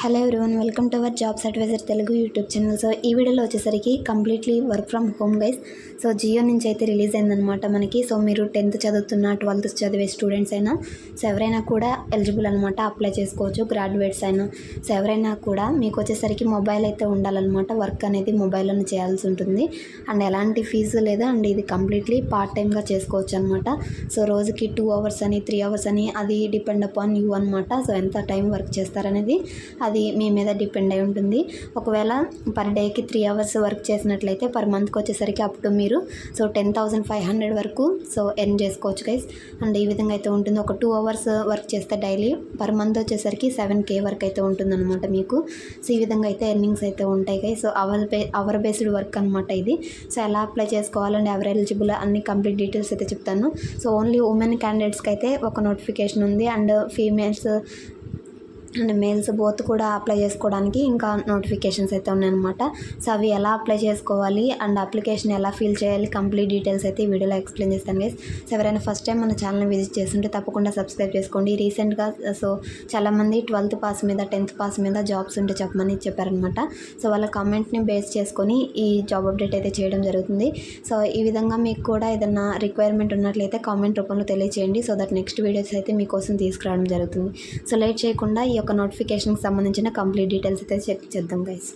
Hello everyone, welcome to our jobs adviser Telugu YouTube channel. So ఈ వీడియోలో వచ్చేసరికి completely work from home guys. So Jio నుంచి అయితే release అయిందనమాట మనకి. సో మీరు 10th చదువుతున్న 12th చదివే స్టూడెంట్స్ అయినా సో ఎవరైనా కూడా ఎలిజిబుల్ అనమాట, అప్లై చేసుకోవచ్చు. గ్రాడ్యుయేట్స్ అయినా సో ఎవరైనా కూడా మీకు వచ్చేసరికి మొబైల్ అయితే ఉండాలన్నమాట. వర్క్ అనేది మొబైల్లోనే చేయాల్సి ఉంటుంది అండ్ ఎలాంటి ఫీజు లేదు అండ్ ఇది కంప్లీట్లీ పార్ట్ టైమ్గా చేసుకోవచ్చు అనమాట. సో రోజుకి 2 hours అని 3 hours అని అది డిపెండ్ అపాన్ యూ అనమాట. సో ఎంత టైం వర్క్ చేస్తారనేది అది మీ మీద డిపెండ్ అయి ఉంటుంది. ఒకవేళ పర్ డేకి 3 hours వర్క్ చేసినట్లయితే పర్ మంత్కి వచ్చేసరికి అప్ టు మీరు సో 10,500 వరకు సో ఎర్న్ చేసుకోవచ్చు గైస్. అండ్ ఈ విధంగా అయితే ఉంటుంది. ఒక 2 hours వర్క్ చేస్తే డైలీ పర్ మంత్ వచ్చేసరికి 7K వరకు అయితే ఉంటుందన్నమాట మీకు. సో ఈ విధంగా అయితే ఎర్నింగ్స్ అయితే ఉంటాయి guys. So our based work అనమాట ఇది. సో ఎలా అప్లై చేసుకోవాలంటే ఎవరు ఎలిజిబుల్ అన్ని కంప్లీట్ డీటెయిల్స్ అయితే చెప్తాను. సో ఓన్లీ ఉమెన్ క్యాండిడేట్స్కి అయితే ఒక నోటిఫికేషన్ ఉంది and females and males both కూడా అప్లై చేసుకోవడానికి ఇంకా నోటిఫికేషన్స్ అయితే ఉన్నాయన్నమాట. సో అవి ఎలా అప్లై చేసుకోవాలి అండ్ అప్లికేషన్ ఎలా ఫిల్ చేయాలి కంప్లీట్ డీటెయిల్స్ అయితే ఈ వీడియోలో ఎక్స్ప్లెయిన్ చేస్తాను గైస్. సో ఎవరైనా ఫస్ట్ టైం మన ఛానల్ని విజిట్ చేస్తుంటే తప్పకుండా సబ్స్క్రైబ్ చేసుకోండి. రీసెంట్గా సో చాలామంది 12th పాస్ మీద 10th పాస్ మీద జాబ్స్ ఉంటే చెప్పమని చెప్పారనమాట. సో వాళ్ళ కామెంట్ని బేస్ చేసుకొని ఈ జాబ్ అప్డేట్ అయితే చేయడం జరుగుతుంది. సో ఈ విధంగా మీకు కూడా ఏదైనా రిక్వైర్మెంట్ ఉన్నట్లయితే కామెంట్ రూపంలో తెలియచేయండి. సో దట్ నెక్స్ట్ వీడియోస్ అయితే మీకోసం తీసుకురావడం జరుగుతుంది. సో లేట్ చేయకుండా ఈ యొక్క నోటిఫికేషన్కి సంబంధించిన కంప్లీట్ డీటెయిల్స్ అయితే చెక్ చేద్దాం గైస్.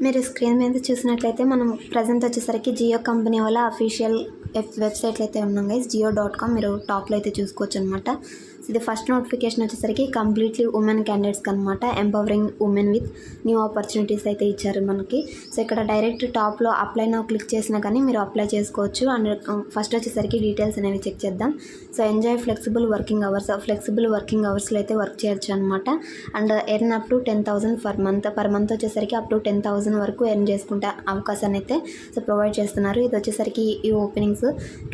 మీరు స్క్రీన్ మీద చూసినట్లయితే మనం ప్రజెంట్ వచ్చేసరికి జియో కంపెనీ వాళ్ళ అఫీషియల్ వెబ్సైట్లు అయితే ఉన్నాం గైస్. జియో.com మీరు టాప్లో అయితే చూసుకోవచ్చు అనమాట. ఇది ఫస్ట్ నోటిఫికేషన్ వచ్చేసరికి కంప్లీట్లీ ఉమెన్ క్యాండిడేట్స్కి అనమాట. Empowering women with new opportunities అయితే ఇచ్చారు మనకి. సో ఇక్కడ డైరెక్ట్ టాప్లో అప్లై నౌ క్లిక్ చేసినా కానీ మీరు అప్లై చేసుకోవచ్చు. అండ్ ఫస్ట్ వచ్చేసరికి డీటెయిల్స్ అనేవి చెక్ చేద్దాం. So enjoy flexible working hours, flexible working అవర్స్లో అయితే వర్క్ చేయొచ్చు అనమాట. And earn up to 10,000 per month వచ్చేసరికి అప్ టు 10,000 వరకు ఎర్న్ చేసుకుంటే అవకాశాన్ని అయితే సో ప్రొవైడ్ చేస్తున్నారు. ఇది వచ్చేసరికి ఈ ఓపెనింగ్స్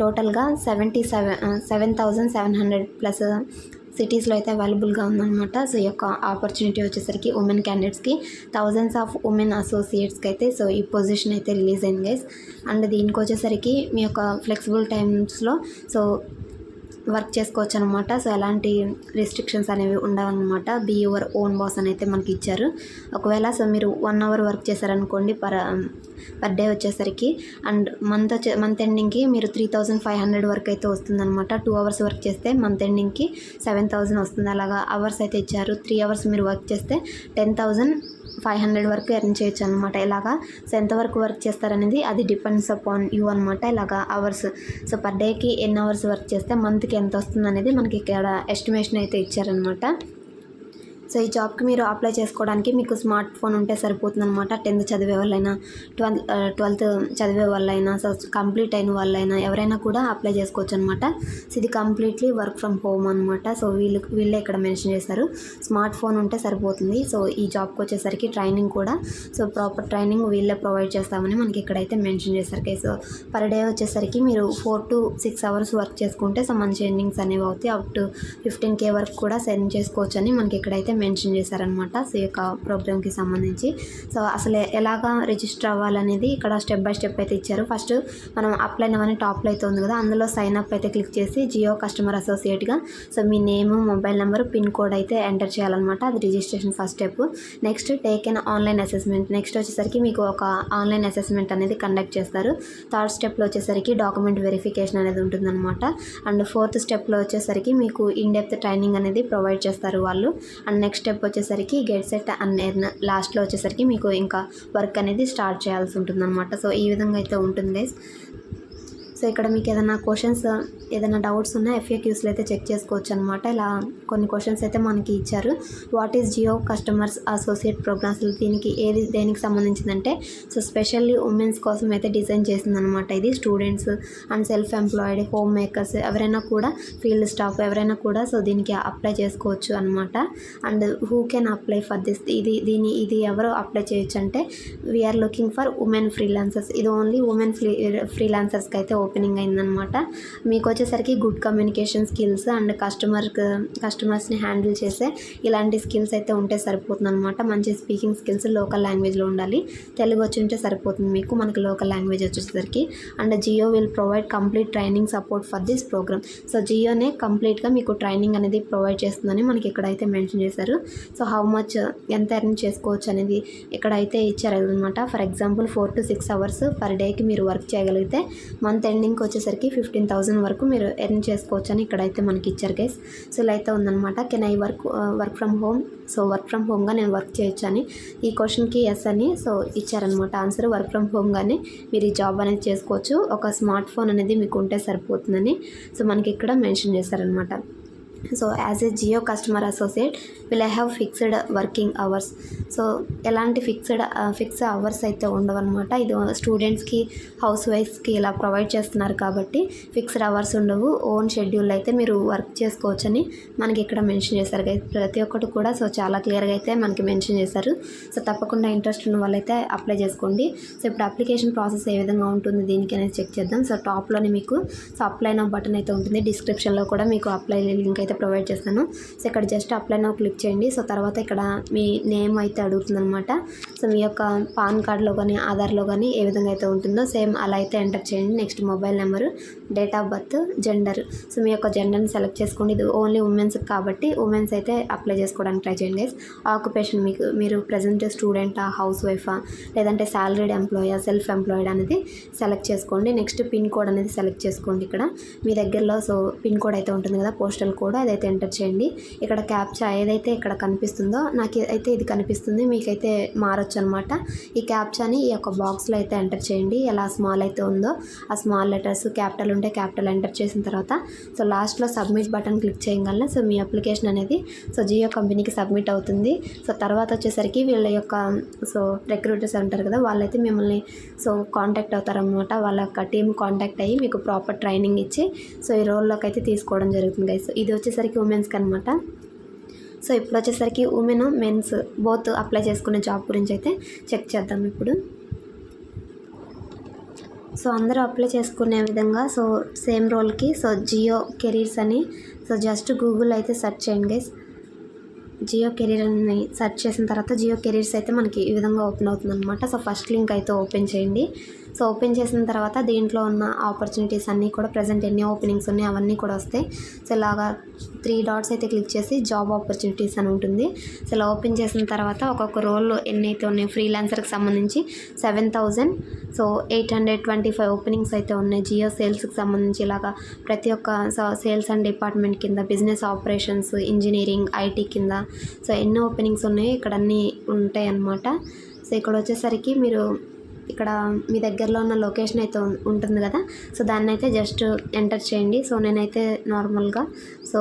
టోటల్గా 7,700 ప్లస్ సిటీస్లో అయితే అవైలబుల్గా ఉందన్నమాట. సో ఈ యొక్క ఆపర్చునిటీ వచ్చేసరికి ఉమెన్ క్యాండిడేట్స్కి థౌజండ్స్ ఆఫ్ ఉమెన్ అసోసియేట్స్కి అయితే సో ఈ పొజిషన్ అయితే రిలీజ్ అయింది గైస్. అండ్ దీనికి వచ్చేసరికి మీ యొక్క ఫ్లెక్సిబుల్ టైమ్స్లో సో వర్క్ చేసుకోవచ్చు అనమాట. సో ఎలాంటి రెస్ట్రిక్షన్స్ అనేవి ఉండవన్నమాట. బీ యువర్ ఓన్ బాస్ అని అయితే మనకి ఇచ్చారు. ఒకవేళ సో మీరు 1 hour వర్క్ చేశారనుకోండి పర్ డే వచ్చేసరికి అండ్ మంత్ ఎండింగ్కి మీరు 3,500 వరకు అయితే వస్తుందన్నమాట. 2 hours వర్క్ చేస్తే మంత్ ఎండింగ్కి 7,000 వస్తుంది. అలాగా అవర్స్ అయితే ఇచ్చారు. 3 hours మీరు వర్క్ చేస్తే 10,500 వరకు ఎర్న్ చేయొచ్చు అనమాట. ఇలాగా సో ఎంతవరకు వర్క్ చేస్తారనేది అది డిపెండ్స్ అపాన్ యూ అనమాట. ఇలాగా అవర్స్ సో పర్ డేకి ఎన్ని అవర్స్ వర్క్ చేస్తే మంత్కి ఎంత వస్తుంది అనేది మనకి ఇక్కడ ఎస్టిమేషన్ అయితే ఇచ్చారనమాట. సో ఈ జాబ్కి మీరు అప్లై చేసుకోవడానికి మీకు స్మార్ట్ ఫోన్ ఉంటే సరిపోతుంది అనమాట. 10th చదివే వాళ్ళైనా 12th చదివే వాళ్ళైనా సో కంప్లీట్ అయిన వాళ్ళైనా ఎవరైనా కూడా అప్లై చేసుకోవచ్చు అనమాట. సో ఇది కంప్లీట్లీ వర్క్ ఫ్రమ్ హోమ్ అనమాట. సో వీళ్ళే ఇక్కడ మెన్షన్ చేస్తారు. స్మార్ట్ ఫోన్ ఉంటే సరిపోతుంది. సో ఈ జాబ్కి వచ్చేసరికి ట్రైనింగ్ కూడా సో ప్రాపర్ ట్రైనింగ్ వీళ్ళే ప్రొవైడ్ చేస్తామని మనకి ఇక్కడైతే మెన్షన్ చేస్తారు. సో పర్ డే వచ్చేసరికి మీరు 4 to 6 hours వర్క్ చేసుకుంటే సో మంచి ఎర్నింగ్స్ అనేవి అవుతాయి. అప్ టు 15K వరకు కూడా సెండ్ చేసుకోవచ్చు అని మనకి ఇక్కడైతే మెన్షన్ చేశారనమాట. సో ఈ యొక్క ప్రోగ్రామ్కి సంబంధించి సో అసలు ఎలాగా రిజిస్టర్ అవ్వాలనేది ఇక్కడ స్టెప్ బై స్టెప్ అయితే ఇచ్చారు. ఫస్ట్ మనం అప్లై నవని టాప్లో అయితే ఉంది కదా, అందులో సైన్ అప్ అయితే క్లిక్ చేసి జియో కస్టమర్ అసోసియేట్గా సో మీ name, mobile number, pin code అయితే ఎంటర్ చేయాలన్నమాట. అది registration first step. Next take an online assessment. Next వచ్చేసరికి మీకు ఒక ఆన్లైన్ అసెస్మెంట్ అనేది కండక్ట్ చేస్తారు. థర్డ్ స్టెప్లో వచ్చేసరికి డాక్యుమెంట్ వెరిఫికేషన్ అనేది ఉంటుందన్నమాట. అండ్ 4th స్టెప్లో వచ్చేసరికి మీకు ఇన్ డెప్త్ ట్రైనింగ్ అనేది ప్రొవైడ్ చేస్తారు వాళ్ళు. అండ్ నెక్స్ట్ స్టెప్ వచ్చేసరికి గెట్ సెట్ అండ్ ఎర్న్. లాస్ట్లో వచ్చేసరికి మీకు ఇంకా వర్క్ అనేది స్టార్ట్ చేయాల్సి ఉంటుందన్నమాట. సో ఈ విధంగా అయితే ఉంటుంది గైస్. సో ఇక్కడ మీకు ఏదైనా క్వశ్చన్స్ ఏదైనా డౌట్స్ ఉన్నా FAQస్లో అయితే చెక్ చేసుకోవచ్చు అనమాట. ఇలా కొన్ని క్వశ్చన్స్ అయితే మనకి ఇచ్చారు. What is Jio customers associate programs, దీనికి దేనికి సంబంధించిందంటే సో స్పెషల్లీ ఉమెన్స్ కోసం అయితే డిజైన్ చేసిందనమాట. ఇది students and self employed, home makers ఎవరైనా కూడా, ఫీల్డ్ స్టాఫ్ ఎవరైనా కూడా సో దీనికి అప్లై చేసుకోవచ్చు అనమాట. And who can apply for this, ఇది ఎవరు అప్లై చేయొచ్చు అంటే we're looking for women freelancers. ఇది ఓన్లీ ఉమెన్ ఫ్రీలాన్సర్స్కి అయితే ఓపెన్ ఓపెనింగ్ అయిందనమాట. మీకు వచ్చేసరికి గుడ్ కమ్యూనికేషన్ స్కిల్స్ అండ్ కస్టమర్స్ని హ్యాండిల్ చేసే ఇలాంటి స్కిల్స్ అయితే ఉంటే సరిపోతుందన్నమాట. మంచి స్పీకింగ్ స్కిల్స్ లోకల్ లాంగ్వేజ్లో ఉండాలి. తెలుగు వచ్చి ఉంటే సరిపోతుంది మీకు, మనకి లోకల్ లాంగ్వేజ్ వచ్చేసరికి. And Jio will provide complete training support for this programme. So జియోనే కంప్లీట్గా మీకు ట్రైనింగ్ అనేది ప్రొవైడ్ చేస్తుందని మనకి ఇక్కడైతే మెన్షన్ చేశారు. సో హౌ మచ్ ఎంత ఎర్న్ చేసుకోవచ్చు అనేది ఇక్కడైతే ఇచ్చారనమాట. For example 4 to 6 hours per డేకి మీరు వర్క్ చేయగలిగితే మంత్ ఎండింగ్కి వచ్చేసరికి 15,000 వరకు మీరు ఎర్న్ చేసుకోవచ్చు అని ఇక్కడైతే మనకి ఇచ్చారు గైస్. సో ఇలా అయితే ఉందన్నమాట. Can I work from home. So work from హోమ్గా నేను వర్క్ చేయొచ్చు అని ఈ క్వశ్చన్కి ఎస్ అని సో ఇచ్చారనమాట ఆన్సర్. వర్క్ ఫ్రమ్ హోమ్గానే మీరు ఈ జాబ్ అనేది చేసుకోవచ్చు, ఒక స్మార్ట్ ఫోన్ అనేది మీకు ఉంటే సరిపోతుందని సో మనకి ఇక్కడ మెన్షన్ చేశారనమాట. So as a Jio customer associate will I have fixed working hours. So ఎలాంటి ఫిక్స్ అవర్స్ అయితే ఉండవన్నమాట. ఇది స్టూడెంట్స్కి, హౌస్ వైఫ్స్కి ఇలా ప్రొవైడ్ చేస్తున్నారు కాబట్టి ఫిక్స్డ్ అవర్స్ ఉండవు. ఓన్ షెడ్యూల్ అయితే మీరు వర్క్ చేసుకోవచ్చని మనకి ఇక్కడ మెన్షన్ చేశారు. ప్రతి ఒక్కటి కూడా సో చాలా క్లియర్గా అయితే మనకి మెన్షన్ చేశారు. సో తప్పకుండా ఇంట్రెస్ట్ ఉన్న వాళ్ళైతే అప్లై చేసుకోండి. సో ఇప్పుడు అప్లికేషన్ ప్రాసెస్ ఏ విధంగా ఉంటుంది దీనికి అనేది చెక్ చేద్దాం. సో టాప్లోనే మీకు సో అప్లై నౌ బటన్ అయితే ఉంటుంది. డిస్క్రిప్షన్లో కూడా మీకు అప్లై లింక్ అయితే ప్రొవైడ్ చేస్తాను. సో ఇక్కడ జస్ట్ అప్లై నౌ క్లిక్ చేయండి. సో తర్వాత ఇక్కడ మీ నేమ్ అయితే అడుగుతుందనమాట. సో మీ యొక్క పాన్ కార్డ్లో కానీ ఆధార్లో కానీ ఏ విధంగా అయితే ఉంటుందో సేమ్ అలా అయితే ఎంటర్ చేయండి. Next mobile number, date of birth, gender. So మీ యొక్క జెండర్ని సెలెక్ట్ చేసుకోండి. ఇది ఓన్లీ ఉమెన్స్ కాబట్టి ఉమెన్స్ అయితే అప్లై చేసుకోవడానికి ట్రై చేయండి. ఆక్యుపేషన్ మీరు ప్రజెంట్ స్టూడెంటా, హౌస్ వైఫా, లేదంటే సాలరీడ్ ఎంప్లాయా, సెల్ఫ్ ఎంప్లాయిడ్ అనేది సెలెక్ట్ చేసుకోండి. నెక్స్ట్ పిన్ కోడ్ అనేది సెలెక్ట్ చేసుకోండి. ఇక్కడ మీ దగ్గరలో సో పిన్ కోడ్ అయితే ఉంటుంది కదా, పోస్టల్ కోడ్, అదైతే ఎంటర్ చేయండి. ఇక్కడ క్యాప్చా ఏదైతే ఇక్కడ కనిపిస్తుందో నాకు అయితే ఇది కనిపిస్తుంది, మీకైతే మారొచ్చు అనమాట. ఈ క్యాప్చాని ఈ యొక్క బాక్స్లో అయితే ఎంటర్ చేయండి. ఎలా స్మాల్ అయితే ఉందో ఆ స్మాల్ లెటర్స్, క్యాపిటల్ ఉంటే క్యాపిటల్ ఎంటర్ చేసిన తర్వాత సో లాస్ట్లో సబ్మిట్ బటన్ క్లిక్ చేయగలనే సో మీ అప్లికేషన్ అనేది సో జియో కంపెనీకి సబ్మిట్ అవుతుంది. సో తర్వాత వచ్చేసరికి వీళ్ళ యొక్క సో రిక్రూటర్స్ అంటారు కదా, వాళ్ళైతే మిమ్మల్ని సో కాంటాక్ట్ అవుతారనమాట. వాళ్ళ యొక్క టీమ్ కాంటాక్ట్ అయ్యి మీకు ప్రాపర్ ట్రైనింగ్ ఇచ్చి సో ఈ రోల్లోకి అయితే తీసుకోవడం జరుగుతుంది గైస్. ఇది వచ్చేసరికి ఉమెన్స్కి అనమాట. సో ఇప్పుడు వచ్చేసరికి ఉమెన్, మెన్స్ బోత్ అప్లై చేసుకునే జాబ్ గురించి అయితే చెక్ చేద్దాం ఇప్పుడు. సో అందరూ అప్లై చేసుకునే విధంగా సో సేమ్ రోల్కి సో జియో కెరీర్స్ అని సో జస్ట్ గూగుల్ అయితే సెర్చ్ చేయండి గైస్. జియో కెరీర్ అని సెర్చ్ చేసిన తర్వాత జియో కెరీర్స్ అయితే మనకి ఈ విధంగా ఓపెన్ అవుతుంది అనమాట. సో ఫస్ట్ లింక్ అయితే ఓపెన్ చేయండి. సో ఓపెన్ చేసిన తర్వాత దీంట్లో ఉన్న ఆపర్చునిటీస్ అన్నీ కూడా ప్రజెంట్ ఎన్ని ఓపెనింగ్స్ ఉన్నాయి అవన్నీ కూడా వస్తాయి. సో ఇలాగా 3 dots అయితే క్లిక్ చేసి జాబ్ ఆపర్చునిటీస్ అని ఉంటుంది. సో ఇలా ఓపెన్ చేసిన తర్వాత ఒక్కొక్క రోల్లో ఎన్నైతే ఉన్నాయి, ఫ్రీలాన్సర్కి సంబంధించి 7,825 ఓపెనింగ్స్ అయితే ఉన్నాయి. జియో సేల్స్కి సంబంధించి ఇలాగా ప్రతి ఒక్క సేల్స్ అండ్ డిపార్ట్మెంట్ కింద, బిజినెస్ ఆపరేషన్స్, ఇంజనీరింగ్, ఐటీ కింద సో ఎన్నో ఓపెనింగ్స్ ఉన్నాయి, ఇక్కడ అన్నీ ఉంటాయి అన్నమాట. సో ఇక్కడ వచ్చేసరికి మీరు ఇక్కడ మీ దగ్గరలో ఉన్న లొకేషన్ అయితే ఉంటుంది కదా, సో దాన్ని అయితే జస్ట్ ఎంటర్ చేయండి. సో నేనైతే నార్మల్గా సో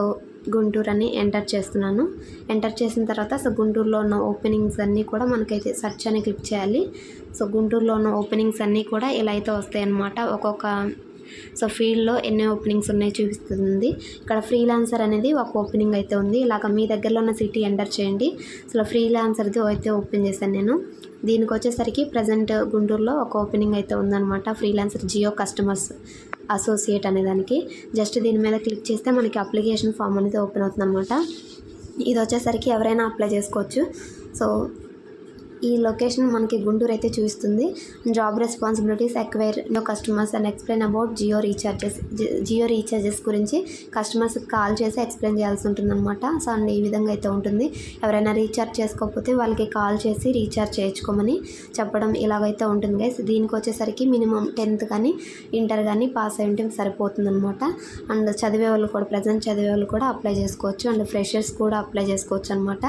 గుంటూరు అని ఎంటర్ చేస్తున్నాను. ఎంటర్ చేసిన తర్వాత సో గుంటూరులో ఉన్న ఓపెనింగ్స్ అన్నీ కూడా మనకైతే సెర్చ్ అని క్లిక్ చేయాలి. సో గుంటూరులో ఉన్న ఓపెనింగ్స్ అన్నీ కూడా ఇలా అయితే వస్తాయి అన్నమాట. ఒక్కొక్క సో ఫీల్డ్లో ఎన్ని ఓపెనింగ్స్ ఉన్నాయో చూపిస్తుంది. ఇక్కడ ఫ్రీలాన్సర్ అనేది ఒక ఓపెనింగ్ అయితే ఉంది. ఇలాగ మీ దగ్గరలో ఉన్న సిటీ ఎంటర్ చేయండి. సో ఫ్రీలాన్సర్ది అయితే ఓపెన్ చేశాను నేను. దీనికి వచ్చేసరికి ప్రజెంట్ గుంటూరులో ఒక ఓపెనింగ్ అయితే ఉందన్నమాట. ఫ్రీలాన్సర్ జియో కస్టమర్స్ అసోసియేట్ అనే దానికి జస్ట్ దీని మీద క్లిక్ చేస్తే మనకి అప్లికేషన్ ఫామ్ అనేది ఓపెన్ అవుతుంది అనమాట. ఇది వచ్చేసరికి ఎవరైనా అప్లై చేసుకోవచ్చు. సో ఈ లొకేషన్ మనకి గుంటూరు అయితే చూపిస్తుంది. Job responsibilities, acquire new customers and explain about Jio recharges గురించి కస్టమర్స్కి కాల్ చేసి ఎక్స్ప్లెయిన్ చేయాల్సి ఉంటుందన్నమాట. సో అండ్ ఈ విధంగా అయితే ఉంటుంది. ఎవరైనా రీఛార్జ్ చేసుకోకపోతే వాళ్ళకి కాల్ చేసి రీఛార్జ్ చేయించుకోమని చెప్పడం ఇలాగైతే ఉంటుంది గైస్. దీనికి వచ్చేసరికి మినిమం 10th కానీ ఇంటర్ కానీ పాస్ అయి ఉంటే సరిపోతుందన్నమాట. అండ్ చదివే వాళ్ళు కూడా, ప్రజెంట్ చదివే వాళ్ళు కూడా అప్లై చేసుకోవచ్చు. అండ్ ఫ్రెషర్స్ కూడా అప్లై చేసుకోవచ్చు అనమాట.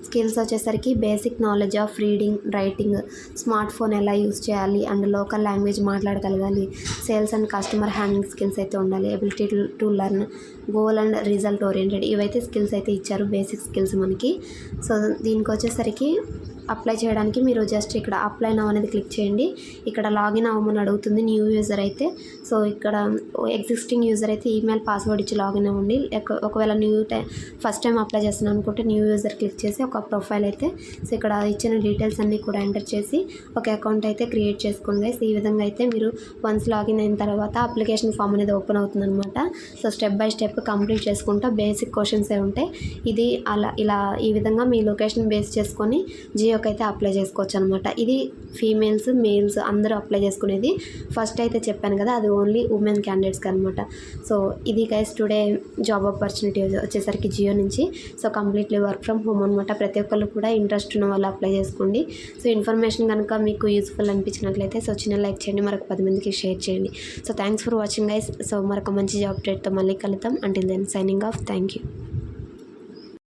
స్కిల్స్ వచ్చేసరికి basic knowledge of reading, writing, smartphone ఎలా యూజ్ చేయాలి అండ్ లోకల్ లాంగ్వేజ్ మాట్లాడగలగాలి, sales and customer handling skills అయితే ఉండాలి, ability to learn goal and result oriented ఇవైతే స్కిల్స్ అయితే ఇచ్చారు, బేసిక్ స్కిల్స్ మనకి. సో దీనికి వచ్చేసరికి అప్లై చేయడానికి మీరు జస్ట్ ఇక్కడ అప్లై నౌ అనేది క్లిక్ చేయండి. ఇక్కడ లాగిన్ అవ్వమని అడుగుతుంది న్యూ యూజర్ అయితే. సో ఇక్కడ ఎగ్జిస్టింగ్ యూజర్ అయితే ఈమెయిల్ పాస్వర్డ్ ఇచ్చి లాగిన్ అవ్వండి. ఒకవేళ ఫస్ట్ టైం అప్లై చేస్తున్నాను అనుకుంటే న్యూ యూజర్ క్లిక్ చేసి ఒక ప్రొఫైల్ అయితే సో ఇక్కడ ఇచ్చిన డీటెయిల్స్ అన్నీ కూడా ఎంటర్ చేసి ఒక అకౌంట్ అయితే క్రియేట్ చేసుకోండి గైస్. ఈ విధంగా అయితే మీరు వన్స్ లాగిన్ అయిన తర్వాత అప్లికేషన్ ఫామ్ అనేది ఓపెన్ అవుతుంది అనమాట. So step by step complete చేసుకుంటా బేసిక్ క్వశ్చన్సే ఉంటాయి. ఇది ఇలా ఈ విధంగా మీ లొకేషన్ బేస్ చేసుకొని జియోకి అయితే అప్లై చేసుకోవచ్చు అనమాట. ఇది ఫీమేల్స్ మేల్స్ అందరూ అప్లై చేసుకునేది. ఫస్ట్ అయితే చెప్పాను కదా అది ఓన్లీ ఉమెన్ క్యాండిడేట్స్కి అనమాట. సో ఇది గైస్ టుడే జాబ్ ఆపర్చునిటీ వచ్చేసరికి జియో నుంచి. So completely work from home అనమాట. ప్రతి ఒక్కళ్ళు కూడా ఇంట్రెస్ట్ ఉన్న వాళ్ళు అప్లై చేసుకోండి. సో ఇన్ఫర్మేషన్ కనుక మీకు యూస్ఫుల్ అనిపించినట్లయితే సో చిన్న లైక్ చేయండి, మరొక 10 మందికి షేర్ చేయండి. So thanks for watching guys. So మరొక మంచి జాబ్ అప్డేట్తో మళ్ళీ కలుద్దాం. Until then signing off. Thank you.